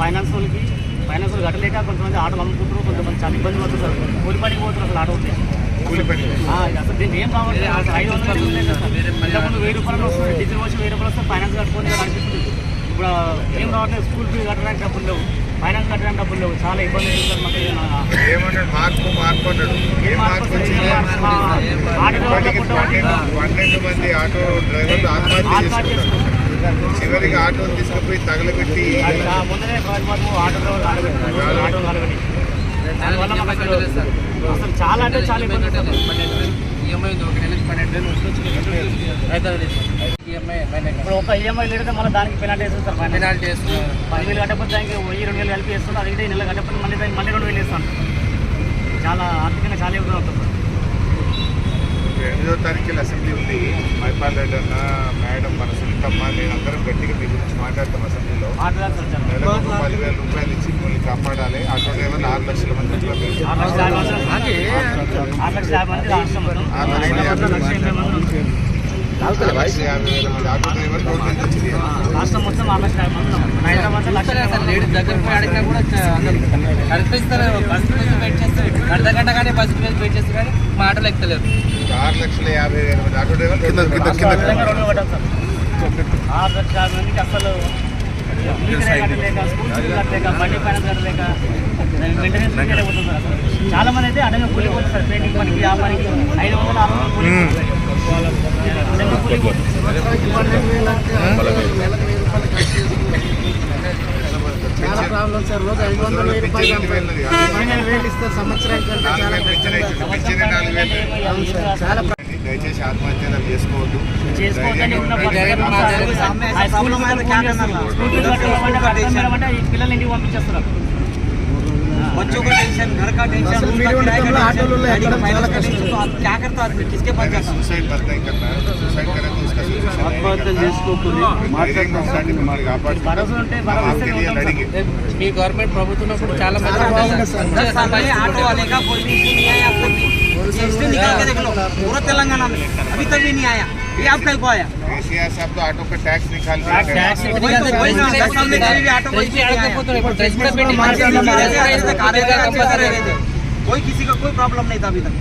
Finance వాళ్ళు కట్టలేక కొంతమంది ఆటోలు అమ్ముకుంటారు, కొంతమంది చాలా ఇబ్బంది పడుతుంది సార్. కూలి పనికి పోతున్నారు అసలు ఆటో ఉంటే అసలు దీన్ని ఏం కావాలి. 500 ఇంతకుముందు 1000 రూపాయలు వస్తుంది, డీజిల్ వచ్చి 1000 రూపాయలు వస్తే ఫైనాన్స్ కట్టుకొని అనిపిస్తుంది. ఇప్పుడు ఏం రావట్లేదు, స్కూల్ ఫీజు కట్టడానికి డబ్బులు లేవు, ఫైనాన్స్ కట్టడానికి డబ్బులు లేవు, చాలా ఇబ్బంది అవుతుంది మాకు. చివరికి ఆటోలు తీసుకుపోయి తగలబెట్టి ముందరే ఆటో నలగని దానివల్ల మాకు అసలు చాలా అంటే చాలా ఇబ్బంది. ఇప్పుడు ఒక ఈఎంఐ లేడితే మళ్ళీ దానికి పెనాల్టీ వేస్తుంది సార్. పెనాల్టీ వేస్తుంది 10,000 కట్టకపోతే దానికి 1000-2000 కలిపి వేస్తుంది. అది నెల కట్టకపోతే మళ్ళీ 2000 వేస్తాను. చాలా ఆర్థికంగా చాలా ఇబ్బంది అవుతుంది సార్. 8వ తారీఖులో అసెంబ్లీ ఉంది. మైపాల్ రెడ్డి అన్న, మేడం, మన సునీతమ్మ, నేను అందరం గట్టిగా మీ గురించి మాట్లాడతాం. అసెంబ్లీలో నెలకు 10,000 రూపాయలు ఇచ్చి మిమ్మల్ని కాపాడాలి. ఆటో డ్రైవర్లు 6 లక్షల మంది ఆటో డ్రైవర్లు 6,50,000 రాష్ట్రం మొత్తం 6,50,000 మంది. హైదరాబాద్ దగ్గర పోయి అడిగినా కూడా కనిపిస్తారు, బస్సు మీద వెయిట్ చేస్తారు, అర్ధగంట కానీ బస్సు మీద వెయిట్ చేస్తారు, కానీ మా ఆటోలు ఎక్కుతలేరు. 6,50,000 మంది ఆటో డ్రైవర్లు 6,50,000 మందికి అసలు కట్టలేక, స్కూల్ ఫీజు కట్టలేక, బండి ఫైనాన్స్ కట్టలేక, మెయింటెనెన్స్ లేకపోతుంది సార్. అసలు చాలా మంది అయితే అడగ కూలిపోతుంది సార్. పెయింటింగ్ పనికి, ఆ పనికి 500-600 కూలిపోతుంది. చాలా ప్రాబ్లం సార్. రోజు 500-1000 రూపాయలు ఇస్తారు సంవత్సరానికి. చాలా దయచేసి ఆత్మహత్యలు చేసుకోవద్దు. పిల్లలు ఇంటికి పంపించేస్తున్నారు. बच्चों का टेंशन, घर का टेंशन, उसका किराए का टेंशन, गाड़ी का फाइनेंस का टेंशन, तो आप क्या करता आदमी, किसके पास जाता? सुसाइड मत नहीं करना है. सुसाइड करे तो उसका ఆత్మహత్యలు చేసుకోకుండా आपके लिए लड़ेंगे. మీ గవర్నమెంట్ ప్రభుత్వం ఇప్పుడు చాలా మంది ऑटो वाले का कोई भी इशू नहीं आया अब तक भी. इसमें निकाल के देख लो, पूरा तेलंगाना में अभी तक भी नहीं आया. ये आप कल को आया केसीआर साहब तो ऑटो का टैक्स निकाल दिया. कोई किसी का कोई प्रॉब्लम नहीं था अभी तक.